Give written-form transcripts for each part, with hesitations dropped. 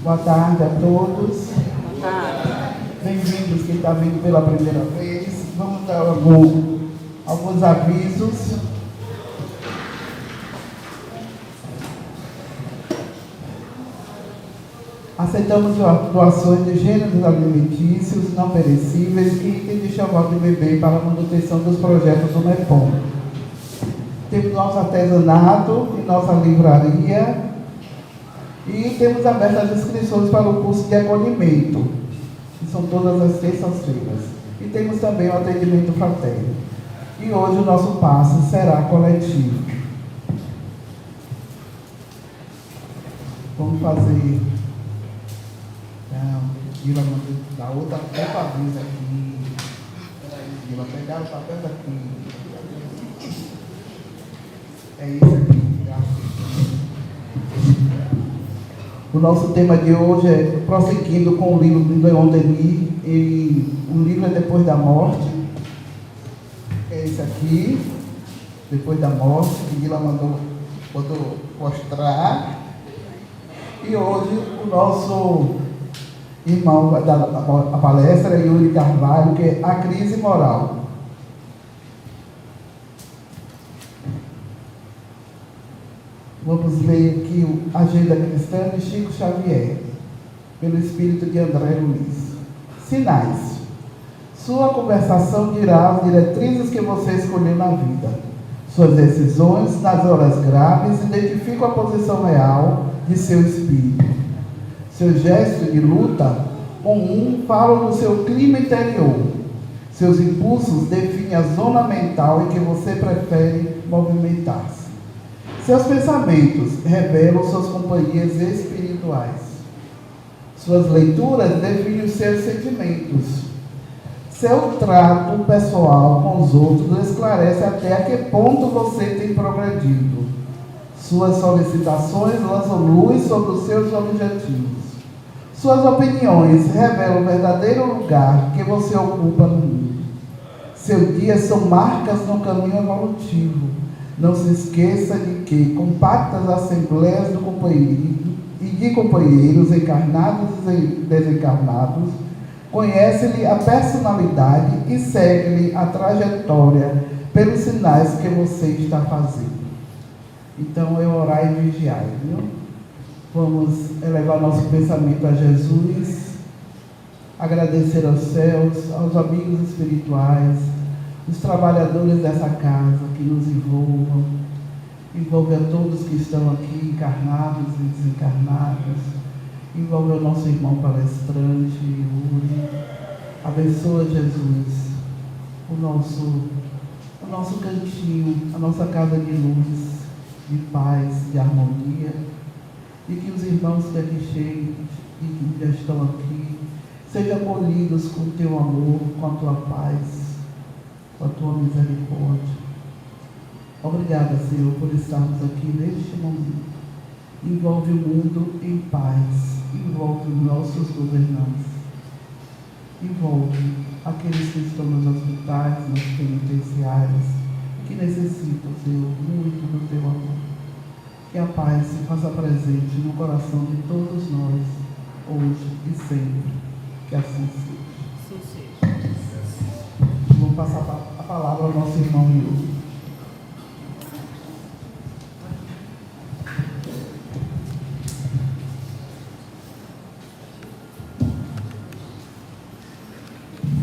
Boa tarde a todos. Boa tarde. Bem-vindos quem está vindo pela primeira vez. Vamos dar alguns avisos. Aceitamos doações de gêneros alimentícios não perecíveis e itens de enxoval de bebê para a manutenção dos projetos do MEPOM. Temos nosso artesanato e nossa livraria. E temos aberto as inscrições para o curso de acolhimento, que são todas as terças-feiras. E temos também o atendimento fraterno. E hoje o nosso passe será coletivo. Vamos fazer... Vila da outra avisa aqui. Vila, pegar o papel daqui. É isso aqui. O nosso tema de hoje é prosseguindo com o livro de Leon Denis, e o livro é Depois da Morte. É esse aqui, Depois da Morte, que Guila mandou mostrar. E hoje o nosso irmão vai dar a palestra, é Yuri Carvalho, que é A Crise Moral. Vamos ler aqui a Agenda Cristã de Chico Xavier, pelo espírito de André Luiz. Sinais. Sua conversação dirá as diretrizes que você escolheu na vida. Suas decisões, nas horas graves, identificam a posição real de seu espírito. Seus gestos de luta comum falam do seu clima interior. Seus impulsos definem a zona mental em que você prefere movimentar-se. Seus pensamentos revelam suas companhias espirituais. Suas leituras definem os seus sentimentos. Seu trato pessoal com os outros esclarece até a que ponto você tem progredido. Suas solicitações lançam luz sobre os seus objetivos. Suas opiniões revelam o verdadeiro lugar que você ocupa no mundo. Seus dias são marcas no caminho evolutivo. Não se esqueça de que compactas assembleias de companheiros encarnados e desencarnados conhecem-lhe a personalidade e seguem-lhe a trajetória pelos sinais que você está fazendo. Então, é orar e vigiar, viu? Vamos elevar nosso pensamento a Jesus, agradecer aos céus, aos amigos espirituais, os trabalhadores dessa casa que nos envolve a todos que estão aqui, encarnados e desencarnados, envolve o nosso irmão palestrante, Yuri. Abençoa, Jesus, o nosso cantinho, a nossa casa de luz, de paz, de harmonia, e que os irmãos que aqui chegam e que já estão aqui sejam acolhidos com o teu amor, com a tua paz, com a tua misericórdia. Obrigada, Senhor, por estarmos aqui neste momento. Envolve o mundo em paz, envolve os nossos governantes, envolve aqueles que estão nos hospitais, nas penitenciárias, que necessitam, Senhor, muito do teu amor. Que a paz se faça presente no coração de todos nós, hoje e sempre. Que assim seja. Vou passar a palavra ao nosso irmão Yuri.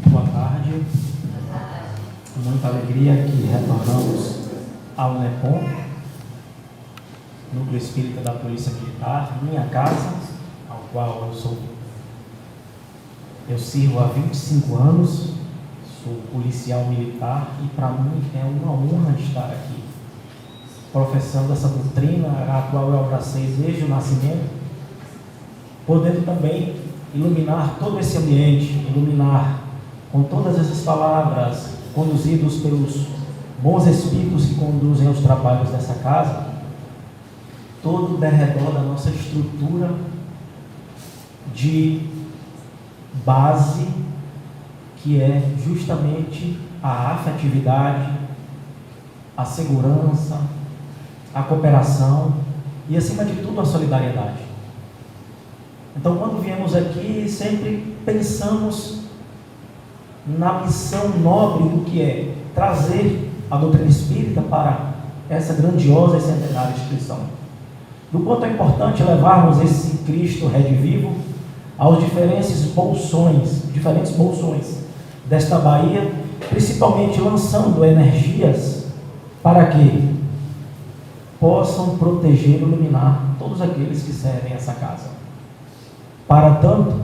Boa tarde. Com muita alegria que retornamos ao NEPOM, Núcleo Espírita da Polícia Militar, minha casa, ao qual eu sirvo há 25 anos. Sou policial militar e para mim é uma honra estar aqui, professando essa doutrina a qual eu abracei desde o nascimento, podendo também iluminar todo esse ambiente, iluminar com todas essas palavras, conduzidos pelos bons espíritos que conduzem os trabalhos dessa casa, todo o derredor da nossa estrutura de base, que é justamente a afetividade, a segurança, a cooperação e, acima de tudo, a solidariedade. Então, quando viemos aqui, sempre pensamos na missão nobre do que é trazer a doutrina espírita para essa grandiosa e centenária instituição. Do quanto é importante levarmos esse Cristo redivivo aos diferentes bolsões desta Bahia, principalmente lançando energias para que possam proteger e iluminar todos aqueles que servem essa casa. Para tanto,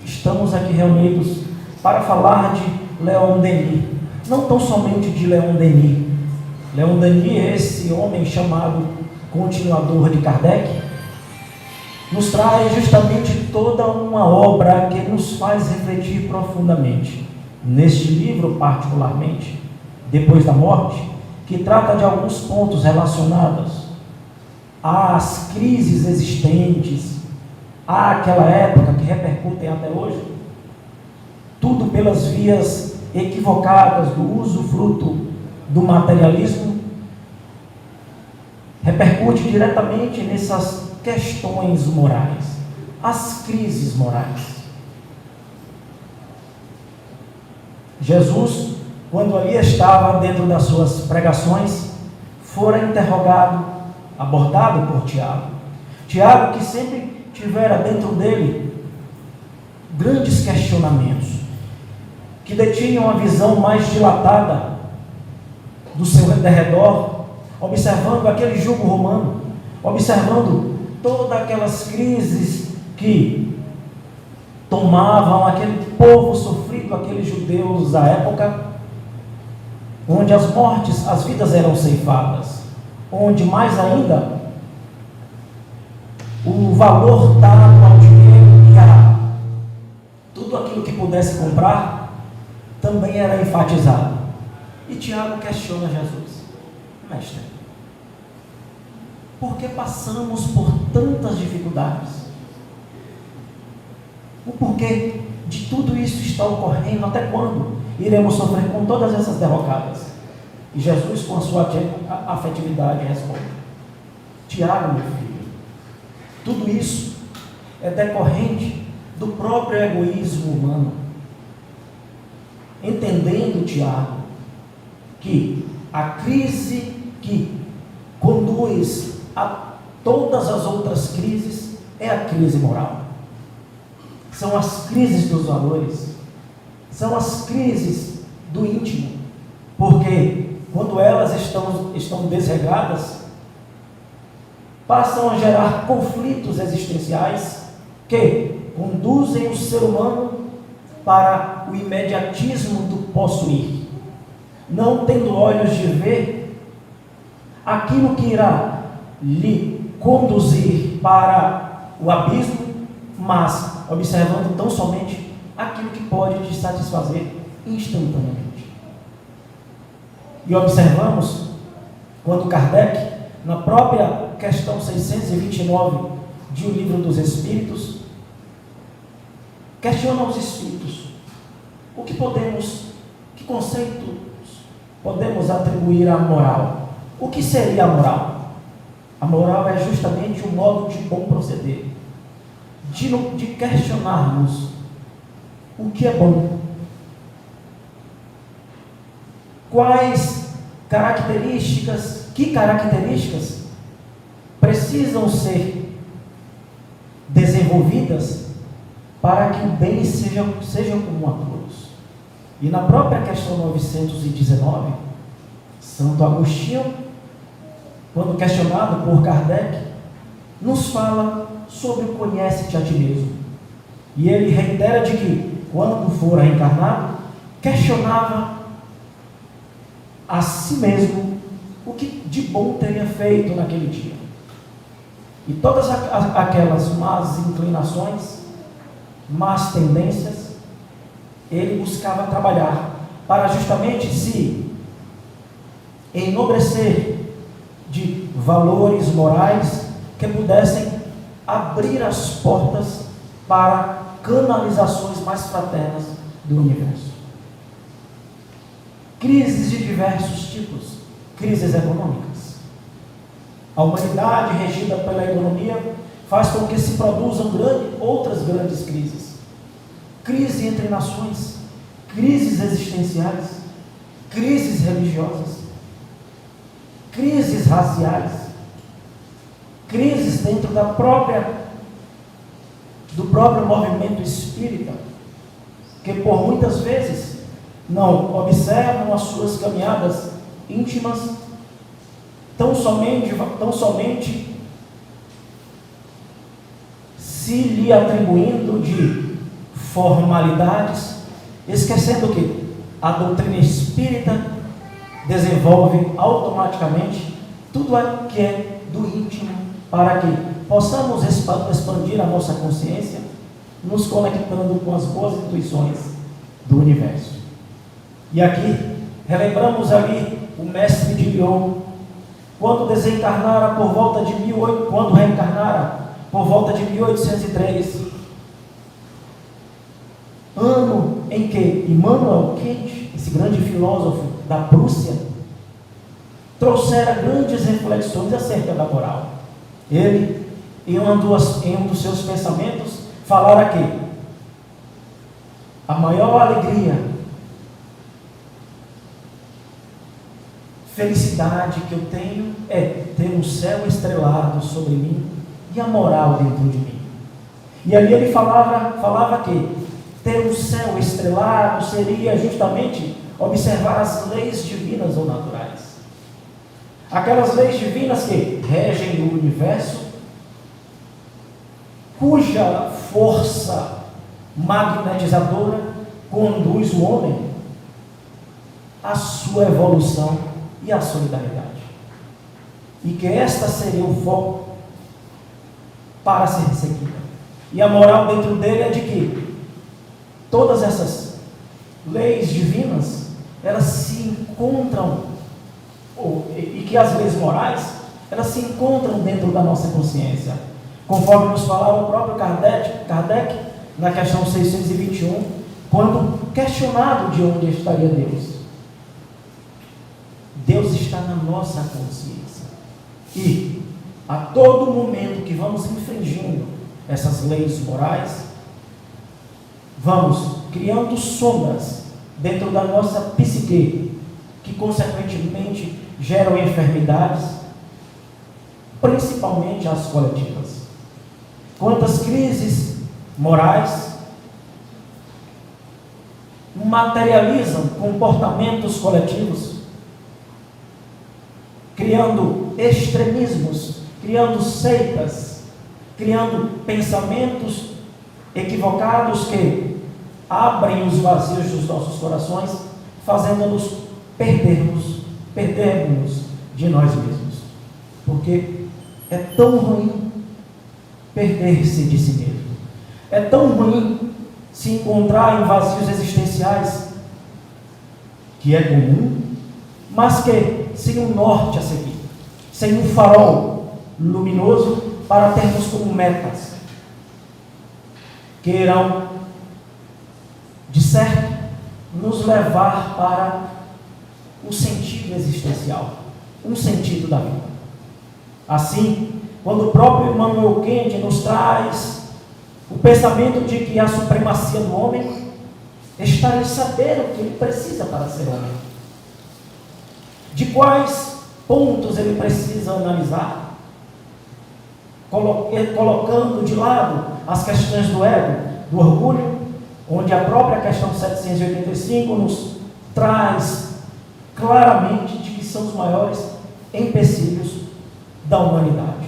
estamos aqui reunidos para falar de Leon Denis, não tão somente de Leon Denis. Leon Denis é esse homem chamado continuador de Kardec, nos traz justamente toda uma obra que nos faz refletir profundamente. Neste livro, particularmente, Depois da Morte, que trata de alguns pontos relacionados às crises existentes, àquela época que repercutem até hoje, tudo pelas vias equivocadas do uso fruto do materialismo, repercute diretamente nessas questões morais, as crises morais. Jesus, quando ali estava dentro das suas pregações, fora interrogado, abordado por Tiago. Tiago, que sempre tivera dentro dele grandes questionamentos, que detinham a visão mais dilatada do seu derredor, observando aquele jugo romano, observando todas aquelas crises que tomavam aquele povo sofrido, aqueles judeus da época, onde as mortes, as vidas eram ceifadas, onde mais ainda o valor dado ao dinheiro e a tudo aquilo que pudesse comprar também era enfatizado. E Tiago questiona Jesus: mestre, por que passamos por tantas dificuldades? O porquê de tudo isso está ocorrendo? Até quando iremos sofrer com todas essas derrocadas? E Jesus, com a sua afetividade, responde: Tiago, meu filho, tudo isso é decorrente do próprio egoísmo humano. Entendendo, Tiago, que a crise que conduz a todas as outras crises é a crise moral. São as crises dos valores, são as crises do íntimo, porque quando elas estão desregradas, passam a gerar conflitos existenciais que conduzem o ser humano para o imediatismo do possuir, não tendo olhos de ver aquilo que irá lhe conduzir para o abismo, mas observando tão somente aquilo que pode te satisfazer instantaneamente. E observamos quando Kardec, na própria questão 629 de O Livro dos Espíritos, questiona os espíritos: que conceitos podemos atribuir à moral? O que seria a moral? A moral é justamente o modo de bom proceder, de questionarmos o que é bom, que características precisam ser desenvolvidas para que o bem seja comum a todos. E na própria questão 919, Santo Agostinho, quando questionado por Kardec, nos fala sobre o conhece-te a ti mesmo. E ele reitera de que, quando for reencarnado, questionava a si mesmo o que de bom teria feito naquele dia. E todas aquelas más inclinações, más tendências, ele buscava trabalhar para justamente se enobrecer de valores morais que pudessem abrir as portas para canalizações mais fraternas do universo. Crises de diversos tipos, crises econômicas. A humanidade regida pela economia faz com que se produzam outras grandes crises. Crise entre nações, crises existenciais, crises religiosas, crises raciais, crises dentro do próprio movimento espírita, que por muitas vezes não observam as suas caminhadas íntimas, tão somente se lhe atribuindo de formalidades, esquecendo que a doutrina espírita desenvolve automaticamente tudo o que é do íntimo, para que possamos expandir a nossa consciência, nos conectando com as boas intuições do universo. E aqui relembramos ali o mestre de Lyon, quando reencarnara por volta de 1803, ano em que Immanuel Kant, esse grande filósofo da Prússia, trouxera grandes reflexões acerca da moral. Ele, em um dos seus pensamentos, falara que a maior alegria, felicidade que eu tenho é ter um céu estrelado sobre mim e a moral dentro de mim. E ali ele falava que ter um céu estrelado seria justamente observar as leis divinas ou naturais. Aquelas leis divinas que regem o universo, cuja força magnetizadora conduz o homem à sua evolução e à solidariedade. E que esta seria o foco para ser seguida. E a moral dentro dele é de que todas essas leis divinas, elas se encontram, e que as leis morais, elas se encontram dentro da nossa consciência. Conforme nos falava o próprio Kardec na questão 621, quando questionado de onde estaria Deus. Deus está na nossa consciência. E a todo momento que vamos infringindo essas leis morais, vamos criando sombras dentro da nossa psique, que consequentemente geram enfermidades, principalmente as coletivas. Quantas crises morais materializam comportamentos coletivos, criando extremismos, criando seitas, criando pensamentos equivocados que abrem os vazios dos nossos corações, fazendo-nos perdermos de nós mesmos. Porque é tão ruim perder-se de si mesmo. É tão ruim se encontrar em vazios existenciais, que é comum, mas que sem um norte a seguir, sem um farol luminoso para termos como metas, que irão, de certo, nos levar para o sentido existencial, um sentido da vida. Assim, quando o próprio Immanuel Kant nos traz o pensamento de que a supremacia do homem está em saber o que ele precisa para ser homem, de quais pontos ele precisa analisar, colocando de lado as questões do ego, do orgulho, onde a própria questão 785 nos traz claramente de que são os maiores empecilhos da humanidade.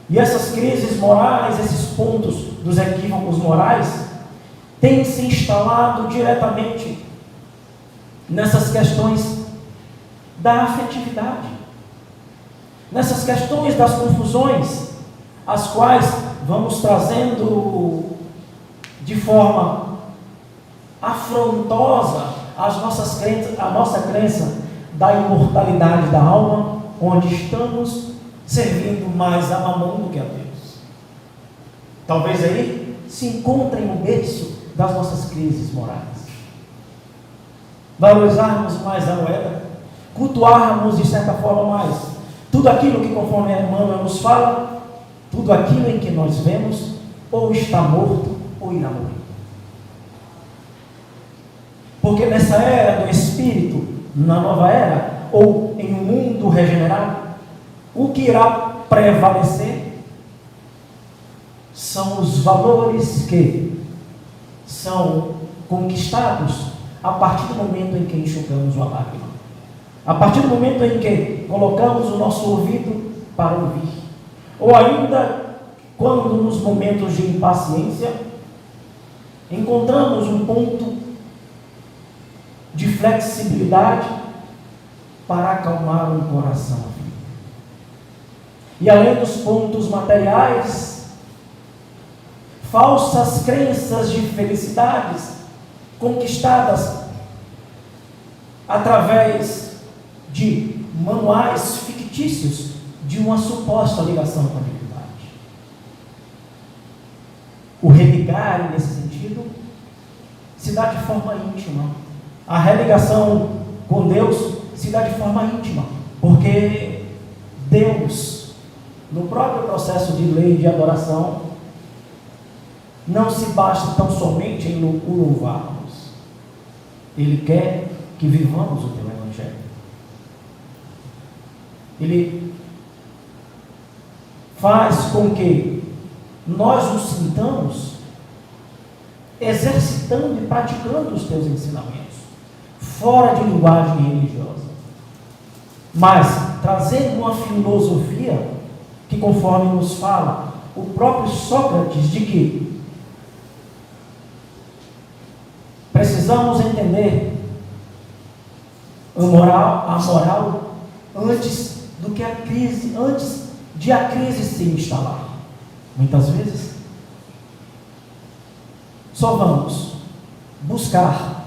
E essas crises morais, esses pontos dos equívocos morais, têm se instalado diretamente nessas questões da afetividade, nessas questões das confusões, as quais vamos trazendo de forma afrontosa a nossa crença da imortalidade da alma, onde estamos servindo mais a Mamon do que a Deus. Talvez aí se encontrem no berço das nossas crises morais. Valorizarmos mais a moeda, cultuarmos de certa forma mais Tudo aquilo que, conforme Emmanuel nos fala, tudo aquilo em que nós vemos, ou está morto, ou irá morrer. Porque nessa era do Espírito, na nova era, ou em um mundo regenerado, o que irá prevalecer são os valores que são conquistados a partir do momento em que enxugamos uma lágrima, a partir do momento em que colocamos o nosso ouvido para ouvir, ou ainda quando nos momentos de impaciência encontramos um ponto de flexibilidade para acalmar o coração. E além dos pontos materiais, falsas crenças de felicidades conquistadas através de manuais fictícios de uma suposta ligação com a divindade. O religar, nesse sentido, se dá de forma íntima. A religação com Deus se dá de forma íntima, porque Deus, no próprio processo de lei de adoração, não se basta tão somente em o louvarmos. Ele quer que vivamos o teu Evangelho. Ele faz com que nós nos sintamos exercitando e praticando os teus ensinamentos, fora de linguagem religiosa, mas trazendo uma filosofia que, conforme nos fala o próprio Sócrates, de que precisamos entender a moral antes do que a crise, antes de a crise se instalar. Muitas vezes só vamos buscar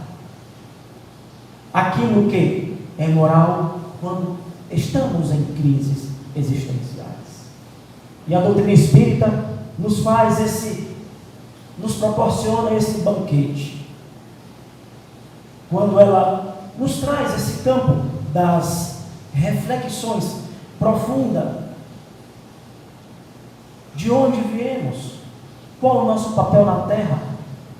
aquilo que é moral quando estamos em crises existenciais. E a doutrina espírita nos proporciona esse banquete, quando ela nos traz esse campo das reflexões profundas, de onde viemos, qual o nosso papel na terra,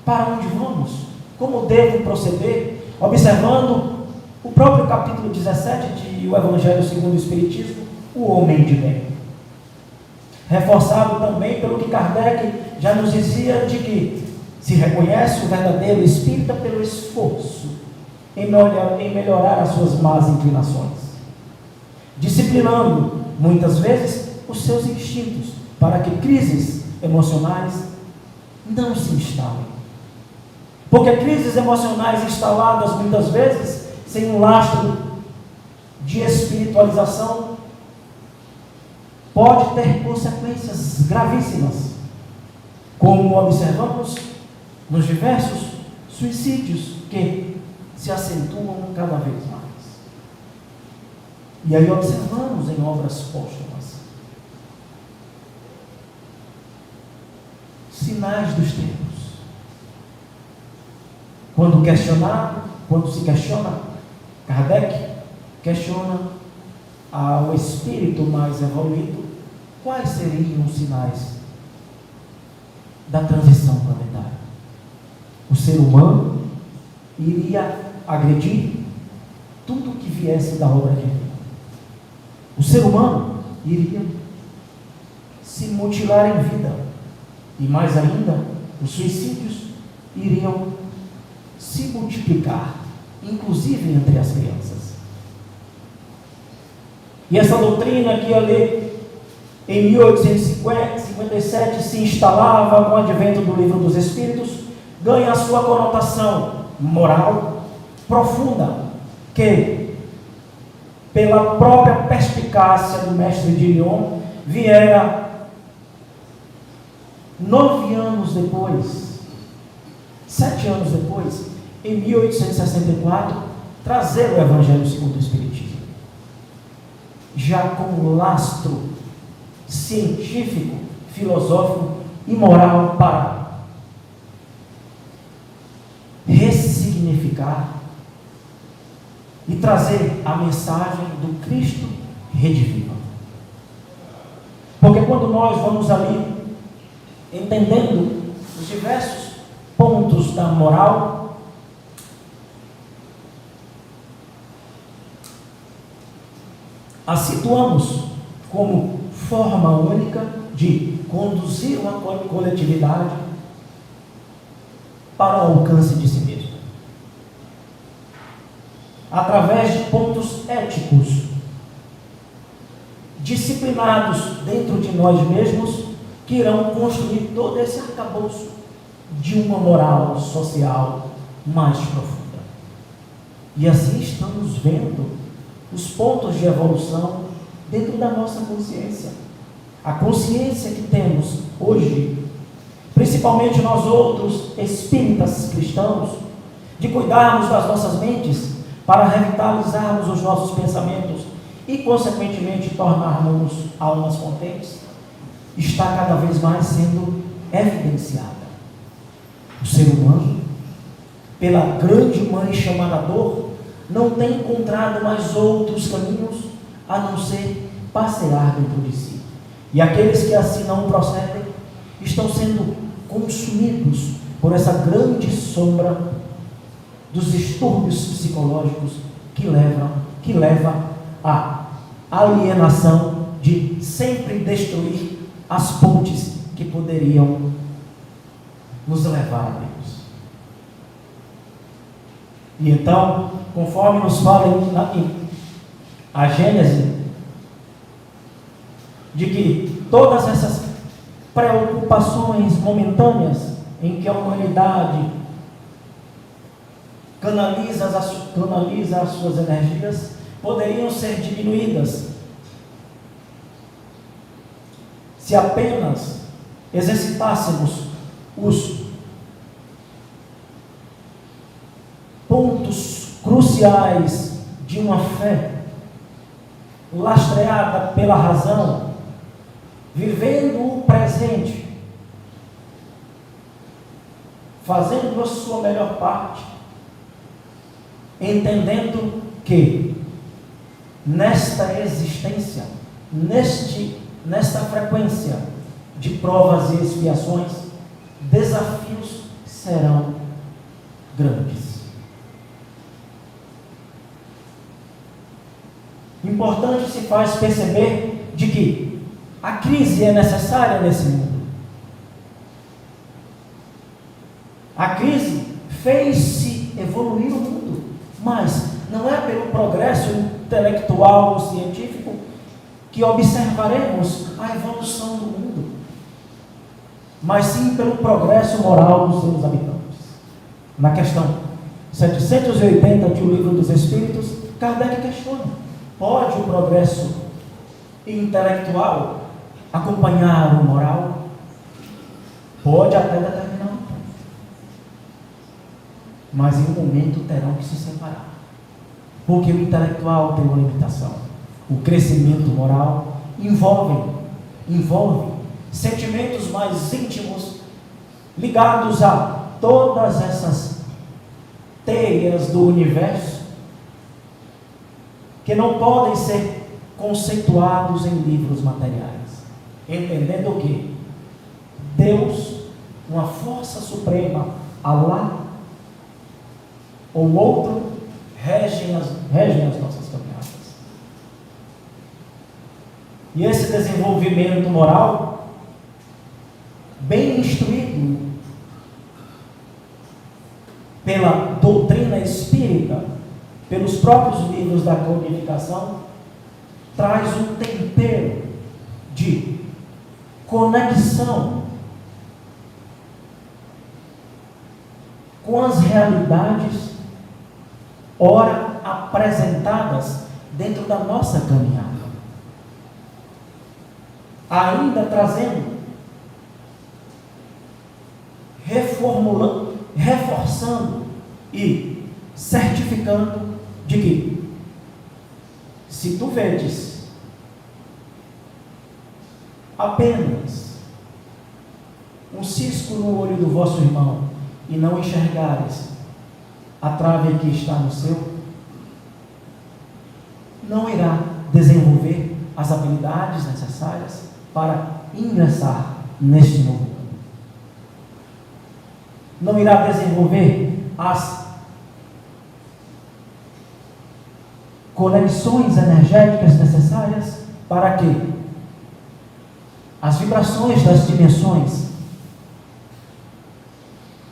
para onde vamos, como devo proceder, observando o próprio capítulo 17 de O Evangelho segundo o Espiritismo, o homem de bem. Reforçado também pelo que Kardec já nos dizia, de que se reconhece o verdadeiro espírita pelo esforço em melhorar as suas más inclinações, disciplinando muitas vezes os seus instintos para que crises emocionais não se instalem. Porque crises emocionais instaladas muitas vezes sem um lastro de espiritualização pode ter consequências gravíssimas, como observamos nos diversos suicídios que se acentuam cada vez mais. E aí observamos em obras póstumas sinais dos tempos. Quando se questiona, Kardec questiona ao espírito mais evoluído quais seriam os sinais da transição planetária. O ser humano iria agredir tudo que viesse da obra divina. O ser humano iria se mutilar em vida, e mais ainda, os suicídios iriam se multiplicar, inclusive entre as crianças. E essa doutrina que ali em 1857 se instalava com o advento do Livro dos Espíritos, ganha a sua conotação moral profunda, que pela própria perspicácia do mestre de Lyon viera 9 anos depois, 7 anos depois, em 1864, trazer o Evangelho segundo o Espiritismo, já com lastro científico, filosófico e moral para ressignificar e trazer a mensagem do Cristo redivivo. quando nós vamos ali entendendo os diversos pontos da moral, a situamos como forma única de conduzir uma coletividade para o alcance de si mesmo, através de pontos éticos disciplinados dentro de nós mesmos, que irão construir todo esse arcabouço de uma moral social mais profunda. E assim estamos vendo os pontos de evolução dentro da nossa consciência. A consciência que temos hoje, principalmente nós outros espíritas cristãos, de cuidarmos das nossas mentes para revitalizarmos os nossos pensamentos e, consequentemente, tornarmos almas contentes, está cada vez mais sendo evidenciada. O ser humano, pela grande mãe chamada dor, não tem encontrado mais outros caminhos a não ser passear dentro de si. E aqueles que assim não procedem estão sendo consumidos por essa grande sombra dos distúrbios psicológicos que leva à alienação de sempre destruir as pontes que poderiam nos levar a Deus. E então, conforme nos fala a Gênese, de que todas essas preocupações momentâneas em que a humanidade canaliza as suas energias poderiam ser diminuídas se apenas exercitássemos os pontos cruciais de uma fé lastreada pela razão, vivendo o presente, fazendo a sua melhor parte, entendendo que nesta existência, nesta frequência de provas e expiações, desafios serão grandes. Importante se faz perceber de que a crise é necessária nesse mundo. A crise fez-se evoluir o mundo, mas não é pelo progresso intelectual ou científico que observaremos a evolução do mundo, mas sim pelo progresso moral dos seus habitantes. Na questão 780 de O Livro dos Espíritos, Kardec questiona: pode o progresso intelectual acompanhar o moral? Pode até determinar um ponto, mas em um momento terão que se separar, porque o intelectual tem uma limitação. O crescimento moral envolve sentimentos mais íntimos ligados a todas essas teias do universo que não podem ser conceituados em livros materiais, entendendo que Deus, uma força suprema, Alá ou outro, regem as nossas caminhadas. E esse desenvolvimento moral, bem instruído pela doutrina espírita, pelos próprios livros da codificação, traz um tempero de conexão com as realidades ora apresentadas dentro da nossa caminhada, ainda trazendo, reforçando e certificando de que, se tu vedes apenas um cisco no olho do vosso irmão e não enxergares a trave que está no seu, não irá desenvolver as habilidades necessárias para ingressar neste novo mundo. Não irá desenvolver as conexões energéticas necessárias para que as vibrações das dimensões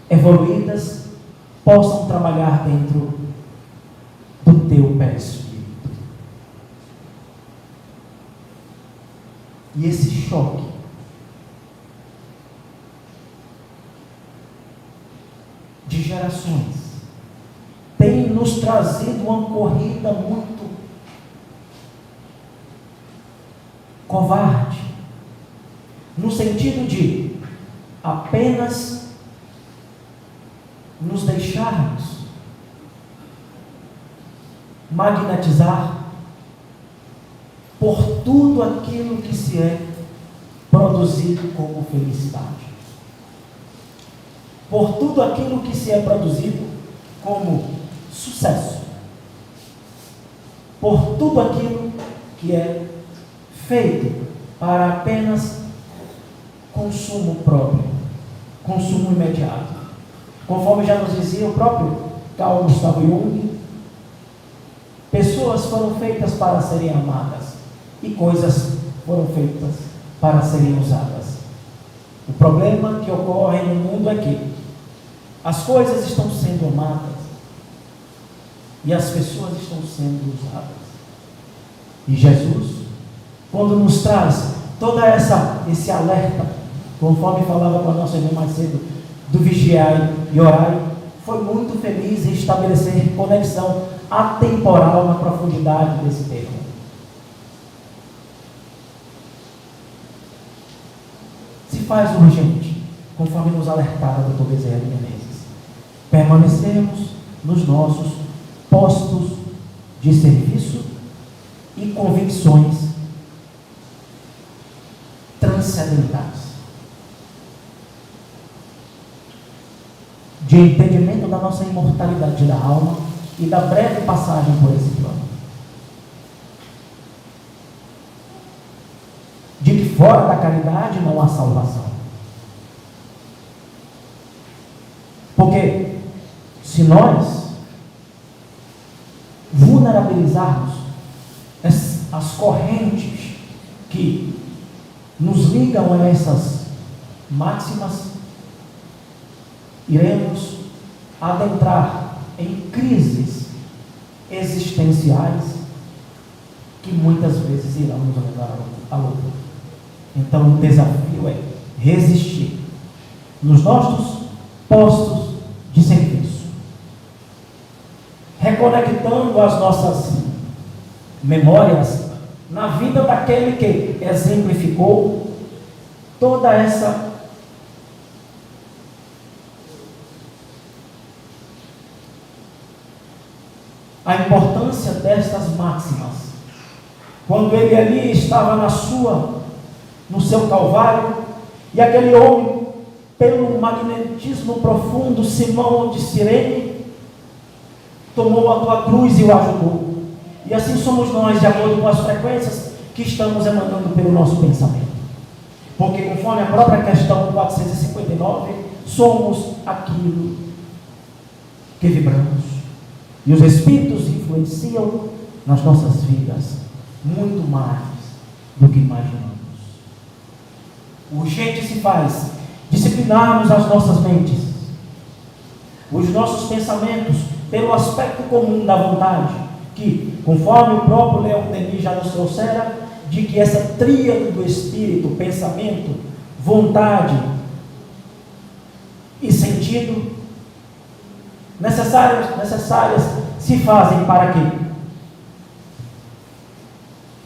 evoluídas possam trabalhar dentro do teu perispírito. E esse choque de gerações tem nos trazido uma corrida muito covarde, no sentido de apenas nos deixarmos magnetizar por tudo aquilo que se é produzido como felicidade, por tudo aquilo que se é produzido como sucesso, por tudo aquilo que é feito para apenas consumo próprio, consumo imediato. Conforme já nos dizia o próprio Carl Gustav Jung, pessoas foram feitas para serem amadas e coisas foram feitas para serem usadas. O problema que ocorre no mundo é que as coisas estão sendo amadas e as pessoas estão sendo usadas. E Jesus, quando nos traz toda esse alerta, conforme falava com a nossa irmã mais cedo, do vigiai e orai, foi muito feliz em estabelecer conexão atemporal na profundidade desse termo. Se faz urgente, conforme nos alertara o Dr. Bezerra de Menezes, permanecermos nos nossos postos de serviço e convicções transcendentais, de entendimento da nossa imortalidade da alma e da breve passagem por esse plano. De que fora da caridade não há salvação. Porque se nós vulnerabilizarmos as correntes que nos ligam a essas máximas, iremos adentrar em crises existenciais que muitas vezes irão nos levar à loucura. Então o desafio é resistir nos nossos postos de serviço, reconectando as nossas memórias na vida daquele que exemplificou toda essa a importância destas máximas, quando ele ali estava no seu calvário, e aquele homem, pelo magnetismo profundo, Simão de Cirene, tomou a tua cruz e o ajudou. E assim somos nós, de acordo com as frequências que estamos emanando pelo nosso pensamento. Porque conforme a própria questão 459, somos aquilo que vibramos. E os Espíritos influenciam nas nossas vidas muito mais do que imaginamos. Urgente se faz disciplinarmos as nossas mentes, os nossos pensamentos, pelo aspecto comum da vontade, que, conforme o próprio Leon Denis já nos trouxera, de que essa tríade do Espírito, pensamento, vontade e sentido, necessárias se fazem para que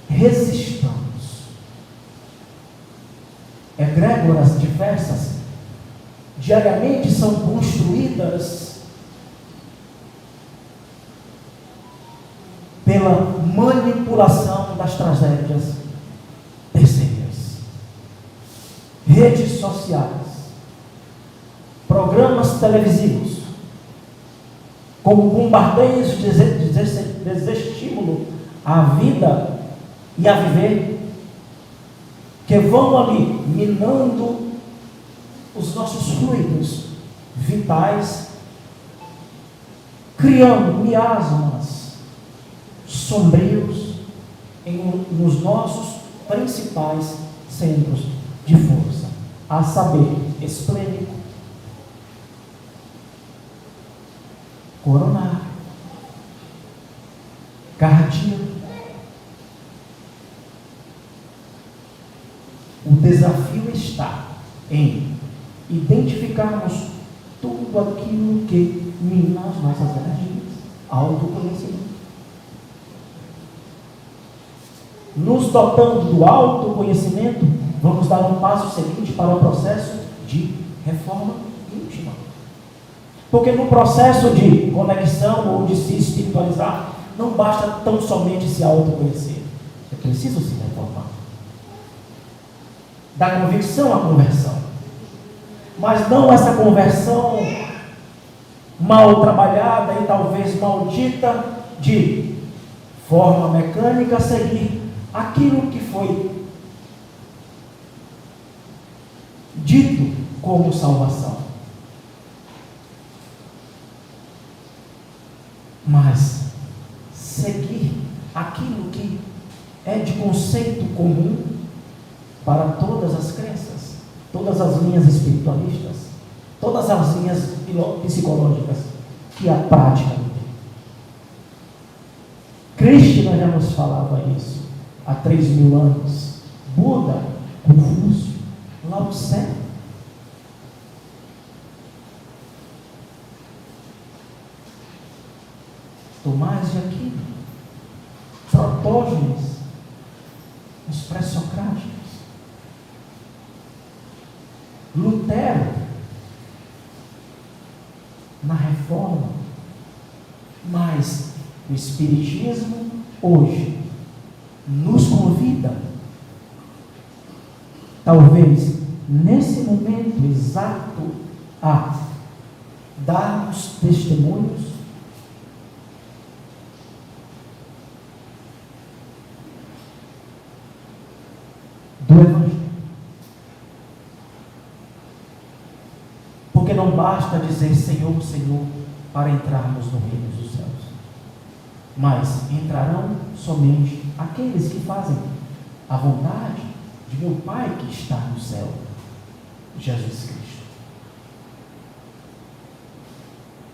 resistamos. Egrégoras diversas diariamente são construídas pela manipulação das tragédias terceiras. Redes sociais, programas televisivos, como bombardeios de desestímulo à vida e a viver, que vão ali minando os nossos fluidos vitais, criando miasmas sombrios nos nossos principais centros de força, a saber, esplênico, coronário, cardíaco. O desafio está em identificarmos tudo aquilo que mina as nossas energias, autoconhecimento. Nos dotando do autoconhecimento, vamos dar um passo seguinte para o processo de reforma íntima. Porque no processo de conexão ou de se espiritualizar, não basta tão somente se autoconhecer. É preciso se reformar. Da convicção à conversão. Mas não essa conversão mal trabalhada e talvez maldita de forma mecânica seguir aquilo que foi dito como salvação. Mas seguir aquilo que é de conceito comum para todas as crenças, todas as linhas espiritualistas, todas as linhas psicológicas, que a prática não tem. Krishna já nos falava isso há 3.000 anos. Buda, Confúcio, Lao Tse. Tomás de Aquino, Protógenes, os pré-socráticos, Lutero, na Reforma. Mas o Espiritismo hoje nos convida, talvez nesse momento exato, a darmos testemunhos do Evangelho. Porque não basta dizer Senhor, Senhor, para entrarmos no reino dos céus. Mas entrarão somente aqueles que fazem a vontade de meu Pai que está no céu, Jesus Cristo.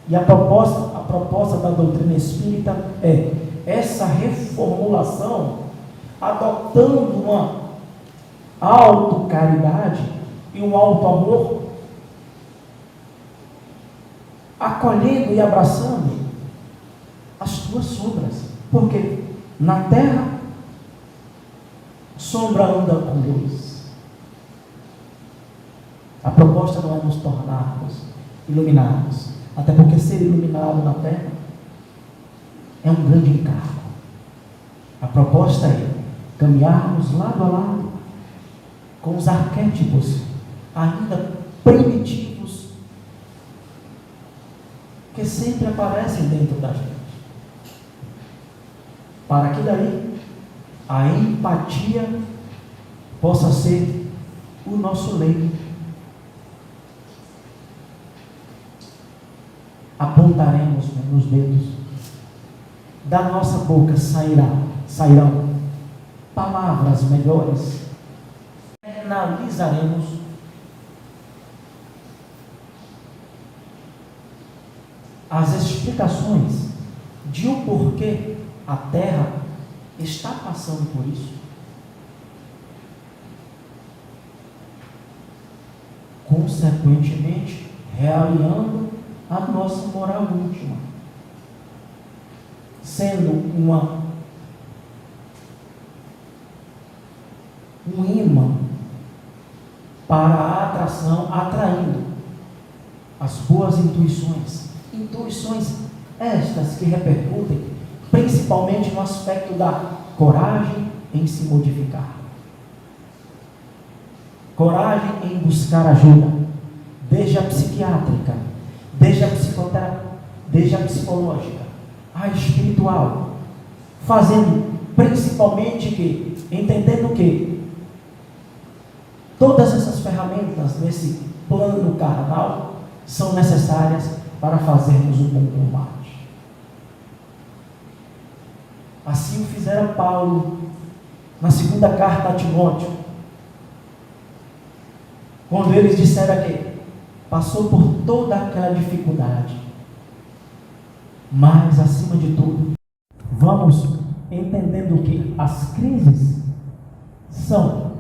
E a proposta da doutrina espírita é essa reformulação, adotando uma autocaridade e um auto-amor, acolhendo e abraçando as tuas sombras, porque na terra sombra anda com luz. A proposta não é nos tornarmos iluminados, até porque ser iluminado na terra é um grande encargo. A proposta é caminharmos lado a lado com os arquétipos ainda primitivos que sempre aparecem dentro da gente, para que daí a empatia possa ser o nosso leito. Apontaremos nos dedos, da nossa boca sairão palavras melhores, analisaremos as explicações de o porquê a Terra está passando por isso. Consequentemente, realinhando a nossa moral última, sendo um imã para a atração, atraindo as boas intuições estas que repercutem principalmente no aspecto da coragem em se modificar, coragem em buscar ajuda, desde a psiquiátrica, desde a psicoterápica, desde a psicológica, a espiritual, fazendo principalmente entendendo que Todas essas ferramentas nesse plano carnal são necessárias para fazermos um bom combate. Assim o fizera Paulo na segunda carta a Timóteo, quando eles disseram que passou por toda aquela dificuldade, mas acima de tudo, vamos entendendo que as crises são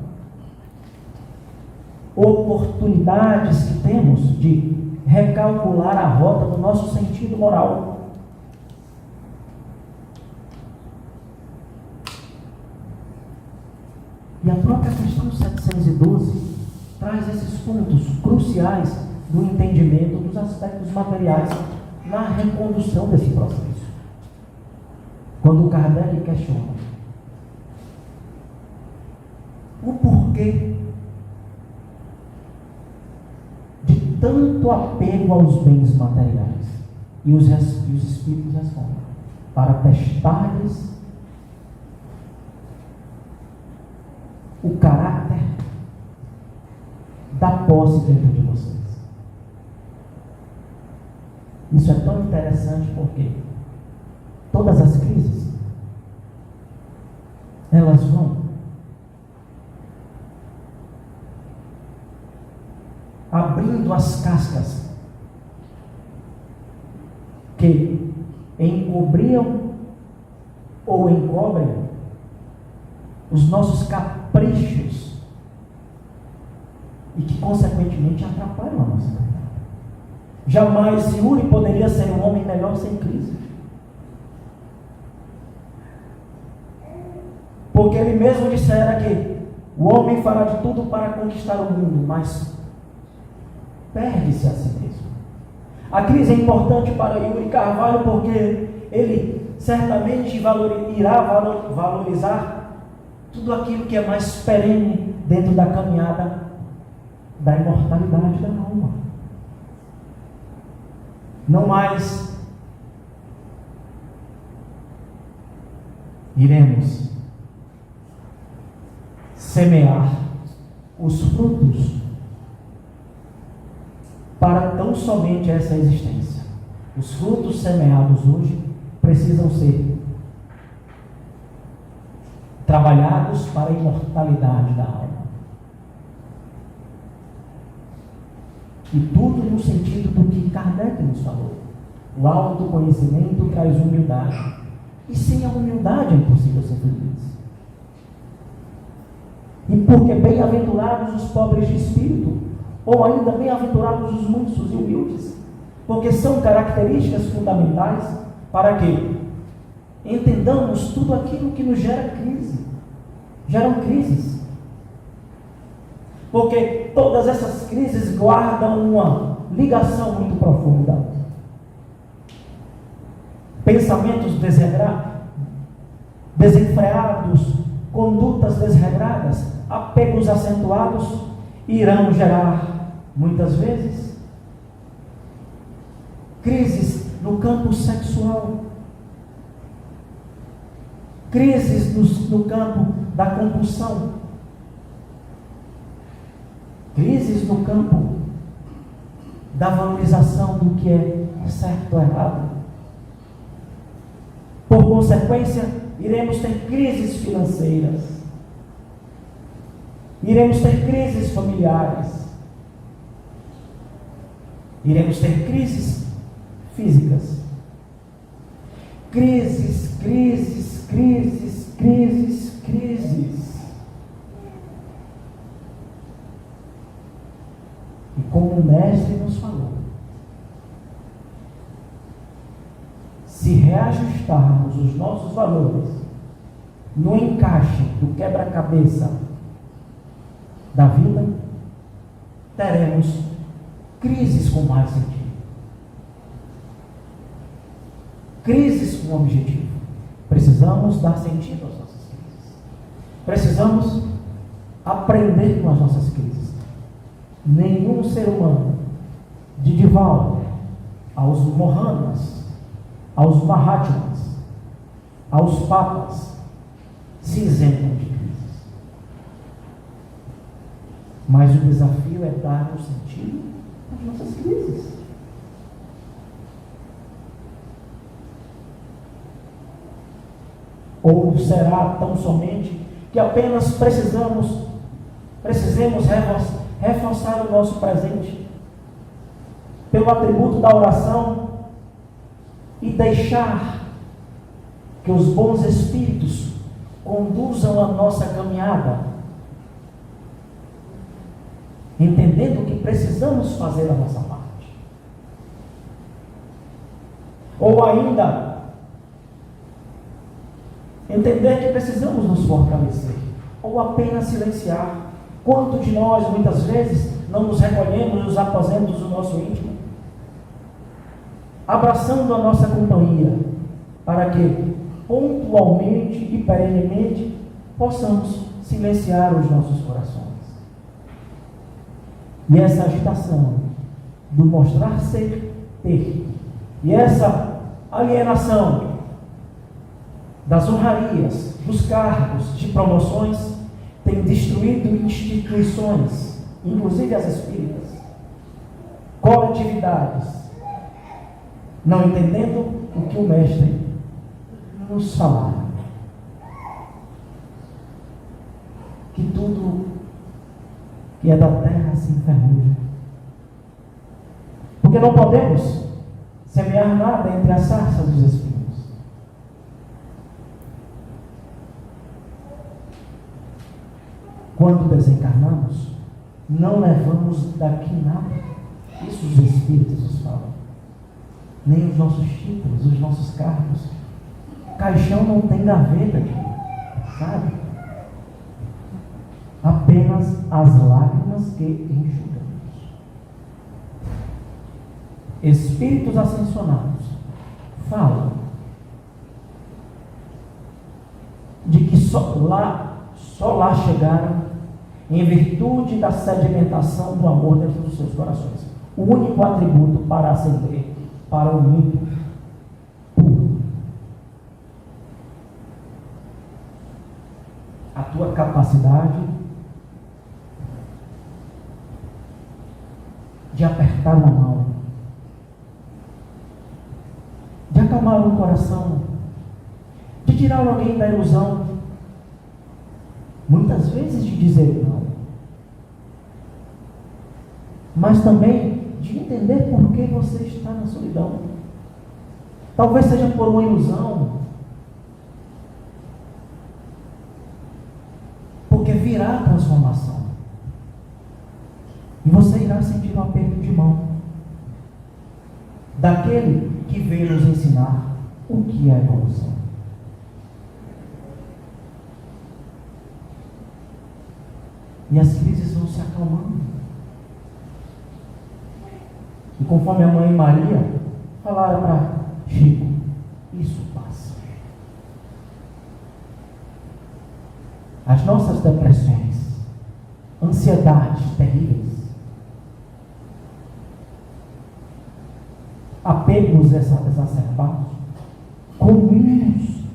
oportunidades que temos de recalcular a rota do nosso sentido moral. E a própria questão 712 traz esses pontos cruciais do entendimento dos aspectos materiais na recondução desse processo. Quando Kardec questiona o porquê de tanto apego aos bens materiais, e os espíritos respondem: para testar-lhes o caráter da posse dentro de vocês. Isso é tão interessante porque todas as crises, elas vão abrindo as cascas que encobriam ou encobrem os nossos caprichos e que, consequentemente, atrapalham a nossa caminhada. Jamais Yuri poderia ser um homem melhor sem crise. Porque ele mesmo dissera que o homem fará de tudo para conquistar o mundo, mas perde-se a si mesmo. A crise é importante para Yuri Carvalho porque ele certamente irá valorizar tudo aquilo que é mais perene dentro da caminhada da imortalidade da alma. Não mais iremos semear os frutos para tão somente essa existência. Os frutos semeados hoje precisam ser trabalhados para a imortalidade da alma. E tudo no sentido do que Kardec nos falou. O autoconhecimento traz humildade. E sem a humildade é impossível ser feliz. E porque bem-aventurados os pobres de espírito, ou ainda bem-aventurados os mansos e humildes, porque são características fundamentais para que entendamos tudo aquilo que nos gera crise. Geram crises. Porque todas essas crises guardam uma ligação muito profunda. Pensamentos desenfreados, condutas desregradas, apegos acentuados irão gerar, muitas vezes, crises no campo sexual, crises no campo da compulsão, crises no campo da valorização do que é certo ou errado. Por consequência, iremos ter crises financeiras, iremos ter crises familiares, iremos ter crises físicas. Crises, crises, crises, crises, crises. E como o mestre nos falou, se reajustarmos os nossos valores no encaixe do quebra-cabeça da vida, teremos crises com mais sentido. Crises com objetivo. Precisamos dar sentido às nossas crises. Precisamos aprender com as nossas crises. Nenhum ser humano, de Divaldo aos Mohanas, aos Mahatmas, aos Papas, se isentam de crises. Mas o desafio é dar um sentido às nossas crises. Ou será tão somente que apenas precisemos reforçar o nosso presente pelo atributo da oração e deixar que os bons espíritos conduzam a nossa caminhada, entendendo que precisamos fazer a nossa parte? Ou ainda, entender que precisamos nos fortalecer, ou apenas silenciar? Quanto de nós, muitas vezes, não nos recolhemos nos aposentos do nosso íntimo, abraçando a nossa companhia, para que, pontualmente e perenemente, possamos silenciar os nossos corações? E essa agitação do mostrar ser, ter, e essa alienação das honrarias, dos cargos, de promoções, tem destruído instituições, inclusive as espíritas, coletividades, não entendendo o que o Mestre nos falara. Que tudo que é da terra se enferruja. Porque não podemos semear nada entre as sarças dos espinhos. Quando desencarnamos, não levamos daqui nada. Isso os espíritos nos falam. Nem os nossos títulos, os nossos cargos. O caixão não tem gaveta aqui, sabe? Apenas as lágrimas que enxugamos. Espíritos ascensionados falam de que só lá chegaram em virtude da sedimentação do amor dentro dos seus corações. O único atributo para ascender para o limpo puro. A tua capacidade de apertar uma mão, de acalmar um coração, de tirar alguém da ilusão, muitas vezes de dizer não, mas também de entender por que você está na solidão. Talvez seja por uma ilusão, porque virá a transformação e você irá sentir um aperto de mão daquele que veio nos ensinar o que é evolução. E as crises vão se acalmando. E conforme a mãe Maria falara para Chico, isso passa. As nossas depressões, ansiedades terríveis, apegos exacerbados, comuns,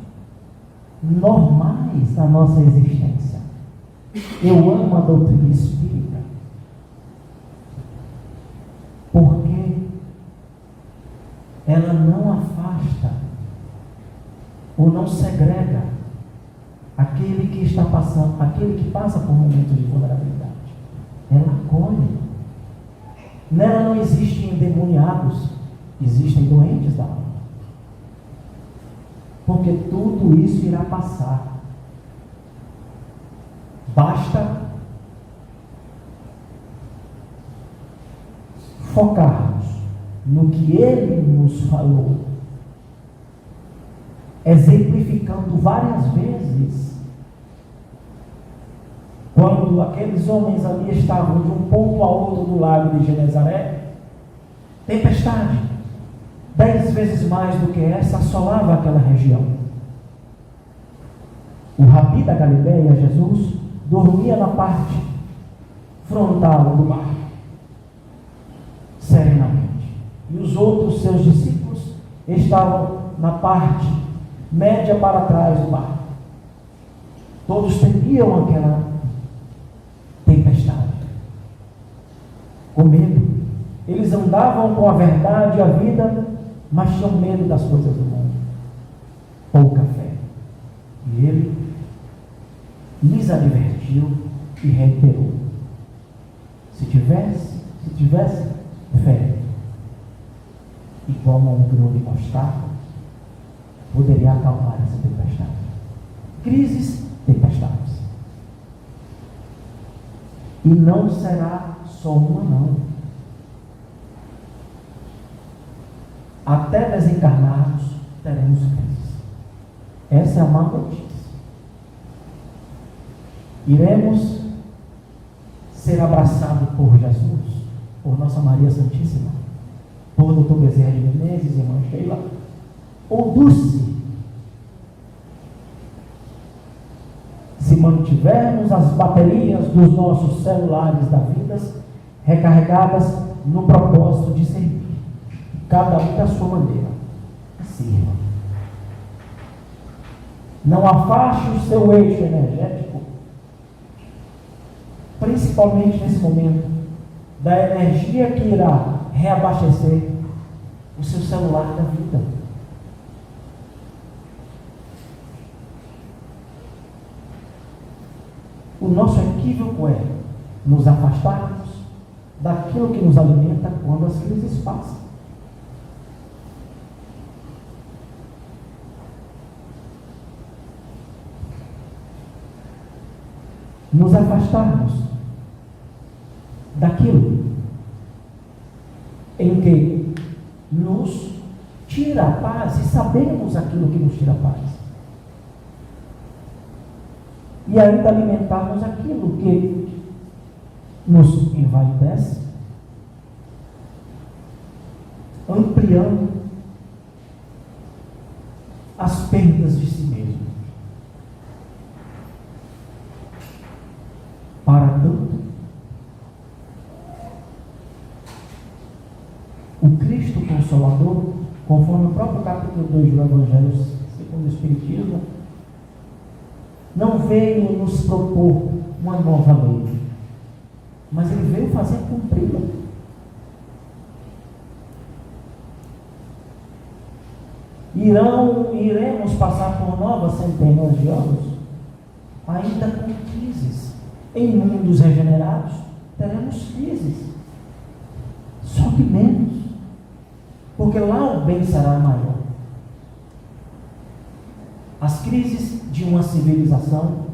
normais da nossa existência. Eu amo a doutrina espírita porque ela não afasta ou não segrega aquele que está passando, aquele que passa por momentos de vulnerabilidade. Ela acolhe. Nela não existem endemoniados, existem doentes da alma. Porque tudo isso irá passar. Basta focarmos no que Ele nos falou, exemplificando várias vezes, quando aqueles homens ali estavam de um ponto a outro do lago de Genezaré, tempestade, 10 vezes mais do que essa, assolava aquela região. O rabi da Galileia, Jesus, dormia na parte frontal do mar, serenamente. E os outros seus discípulos estavam na parte média para trás do mar. Todos temiam aquela tempestade. com medo. Eles andavam com a verdade e a vida, mas tinham medo das coisas do mundo, ou o café. E ele lhes advertiu e reiterou: se tivesse fé igual a um grão de mostarda, poderia acalmar essa tempestade. Crises, tempestades. E não será só uma, não. Até desencarnarmos, teremos crises. Essa é a má notícia. Iremos ser abraçados por Jesus, por Nossa Maria Santíssima, por Dr. Bezerra de Menezes, irmã Sheila, ou Dulce, se mantivermos as baterias dos nossos celulares da vida recarregadas no propósito de servir, cada um da sua maneira. Sirva. Não afaste o seu eixo energético, principalmente nesse momento, da energia que irá reabastecer o seu celular da vida. O nosso equívoco é nos afastarmos daquilo que nos alimenta quando as crises passam. Nos afastarmos daquilo em que nos tira a paz, e sabemos aquilo que nos tira a paz, e ainda alimentarmos aquilo que nos envaidece, ampliando as perdas de si mesmo. Para tanto, o Cristo Consolador, conforme o próprio capítulo 2 do Evangelho segundo o Espiritismo, não veio nos propor uma nova lei, mas ele veio fazer cumpri-la. Iremos passar por novas centenas de anos, ainda com crises. Em mundos regenerados, teremos crises, só que menos, porque lá o bem será maior. As crises de uma civilização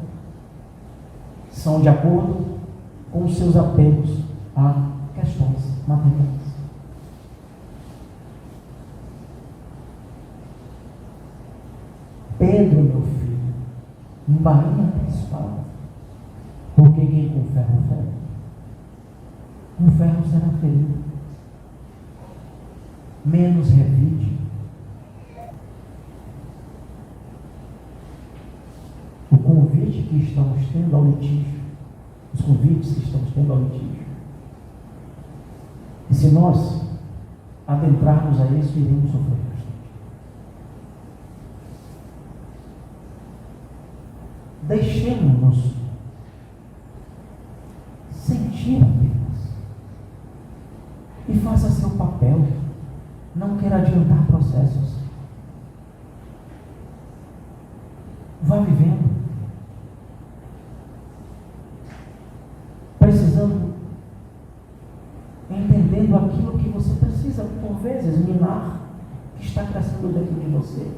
são de acordo com os seus apegos a questões materiais. Pedro, meu filho, embainha a espada, porque quem com ferro fere, com ferro será ferido. Menos revide. O convite que estamos tendo ao litígio, os convites que estamos tendo ao litígio, e se nós adentrarmos a isso, iremos sofrer bastante. Deixemos-nos sentir apenas e faça seu papel. Não queira adiantar processos. Vá vivendo, precisando, entendendo aquilo que você precisa, por vezes, minar, que está crescendo dentro de você.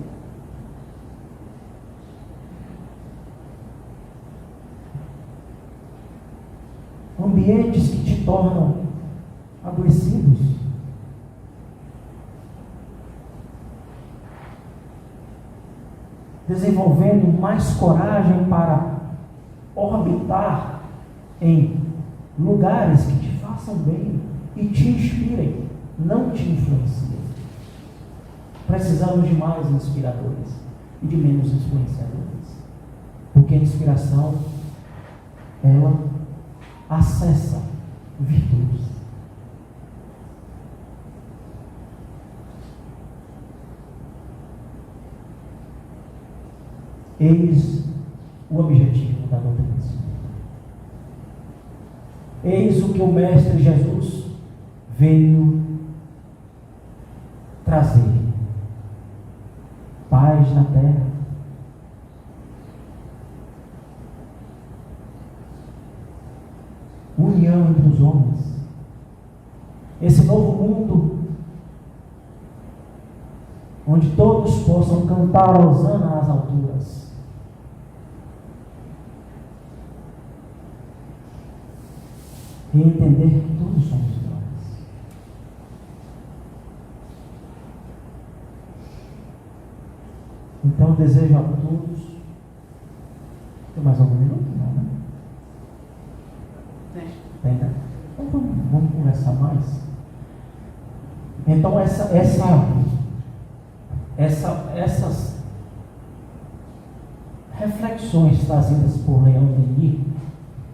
Ambientes que te tornam adoecidos. Desenvolvendo mais coragem para orbitar em lugares que te façam bem e te inspirem, não te influenciem. Precisamos de mais inspiradores e de menos influenciadores, porque a inspiração, ela acessa virtudes. Eis o objetivo da doutrina. Eis o que o Mestre Jesus veio trazer paz na terra, união entre os homens. Esse novo mundo, onde todos possam cantar a hosana às alturas. E entender que todos somos iguais. Então eu desejo a todos. Tem mais algum minuto? Não, né? Tem, né? Então vamos conversar mais. Então essas reflexões trazidas por Leão Denis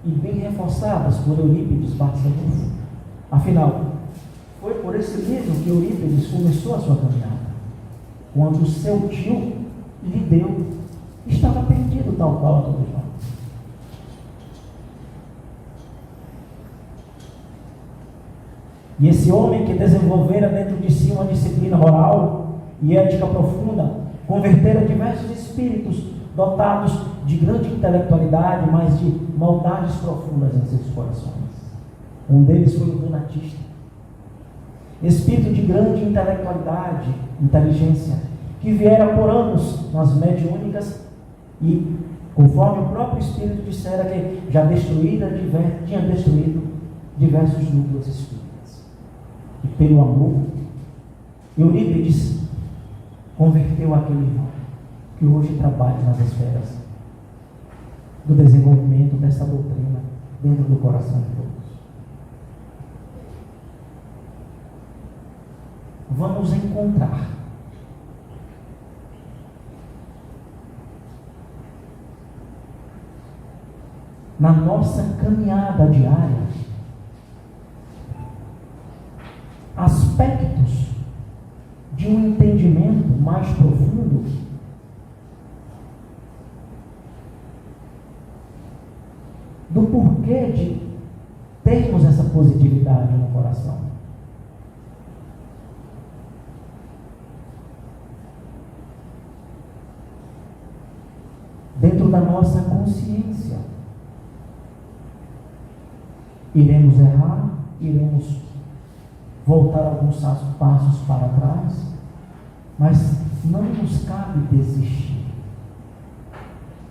e bem reforçadas por Eurípides Barçanufo. Afinal, foi por esse livro que Eurípides começou a sua caminhada, quando seu tio lhe deu, estava perdido tal qual a todos nós. E esse homem que desenvolvera dentro de si uma disciplina moral e ética profunda, convertera diversos espíritos dotados de grande intelectualidade, mas de maldades profundas em seus corações. Um deles foi o donatista. Espírito de grande intelectualidade, inteligência, que viera por anos nas mediúnicas e, conforme o próprio Espírito dissera, que já tinha destruído diversos núcleos espíritas. E pelo amor, Eurípides converteu aquele irmão que hoje trabalha nas esferas do desenvolvimento dessa doutrina dentro do coração de todos. Vamos encontrar na nossa caminhada diária aspectos de um entendimento mais profundo do porquê de termos essa positividade no coração. Dentro da nossa consciência, iremos errar, iremos voltar alguns passos para trás, mas não nos cabe desistir,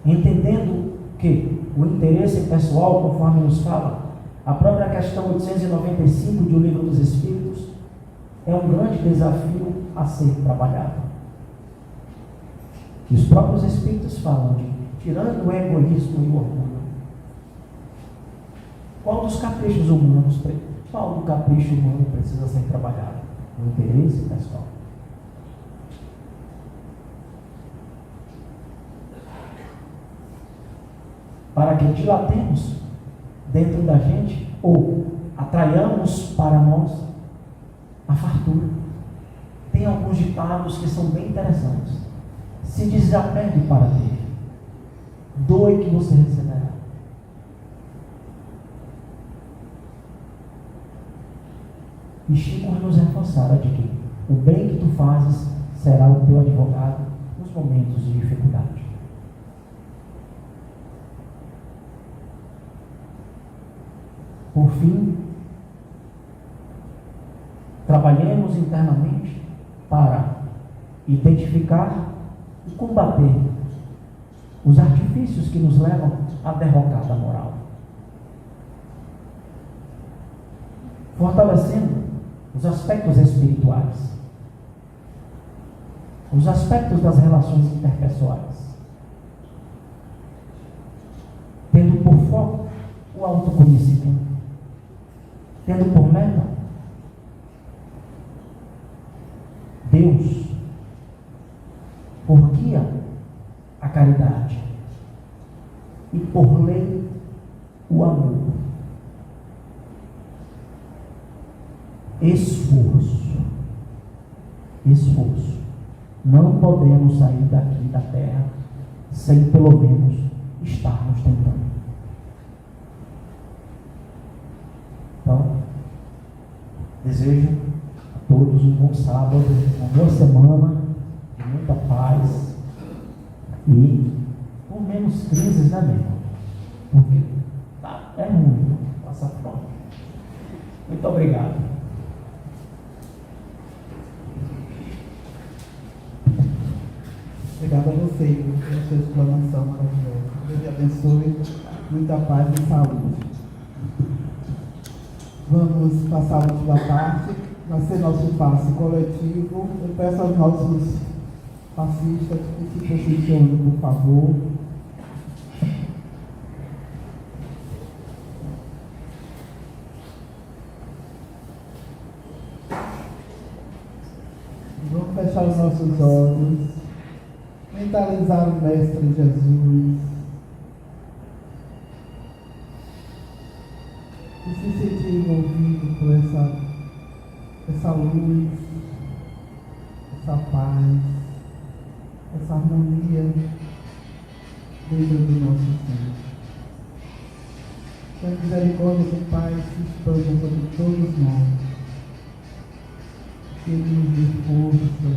entendendo que o interesse pessoal, conforme nos fala a própria questão 895 do Livro dos Espíritos, é um grande desafio a ser trabalhado. E os próprios Espíritos falam de tirando o egoísmo e o orgulho. Qual dos caprichos humanos, qual do capricho humano precisa ser trabalhado? O interesse pessoal. Para que dilatemos dentro da gente ou atraiamos para nós a fartura. Tem alguns ditados que são bem interessantes. Se desapegue para ter, doe que você receberá. E Chico nos reforçara de que o bem que tu fazes será o teu advogado nos momentos de dificuldade. Por fim, trabalhemos internamente para identificar e combater os artifícios que nos levam à derrocada moral, fortalecendo os aspectos espirituais, os aspectos das relações interpessoais, tendo por foco o autoconhecimento, tendo por meta Deus, por guia a caridade e por lei o amor. Esforço. Não podemos sair daqui da terra sem pelo menos estarmos tentando. Então, Desejo a todos um bom sábado, uma boa semana, de muita paz e com menos crises, né, meu irmão? Porque é ruim passar fome. Muito obrigado. Obrigado a você pela sua explanação maravilhosa. Deus te abençoe, muita paz e saúde. Vamos passar a última parte, vai ser nosso passe coletivo. Eu peço aos nossos passistas que se posicionem, por favor. Vamos fechar os nossos olhos, mentalizar o Mestre Jesus e se sentir envolvido por essa luz, essa paz, essa harmonia dentro do nosso ser. Que a misericórdia do Pai se expanda sobre todos nós. Que Ele nos dê força,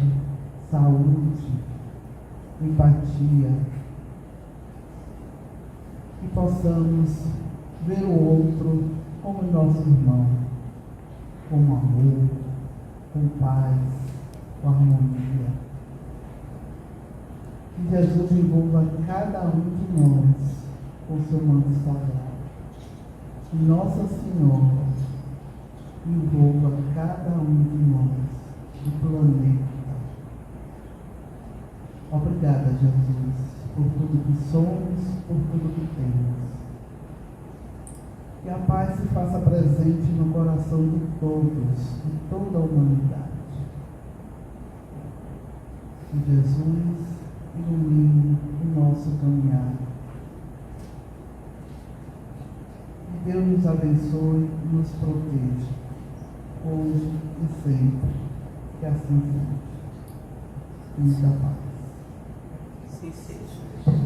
saúde, empatia, que possamos ver o outro como nosso irmão, com amor, com paz, com harmonia. Que Jesus envolva cada um de nós com seu manto sagrado. Que Nossa Senhora envolva cada um de nós do planeta. Obrigada, Jesus, por tudo que somos, por tudo que temos. Que a paz se faça presente no coração de todos, de toda a humanidade. Que Jesus ilumine o nosso caminhar. Que Deus nos abençoe e nos proteja, hoje e sempre. Que assim seja. Muita paz. Sim, seja.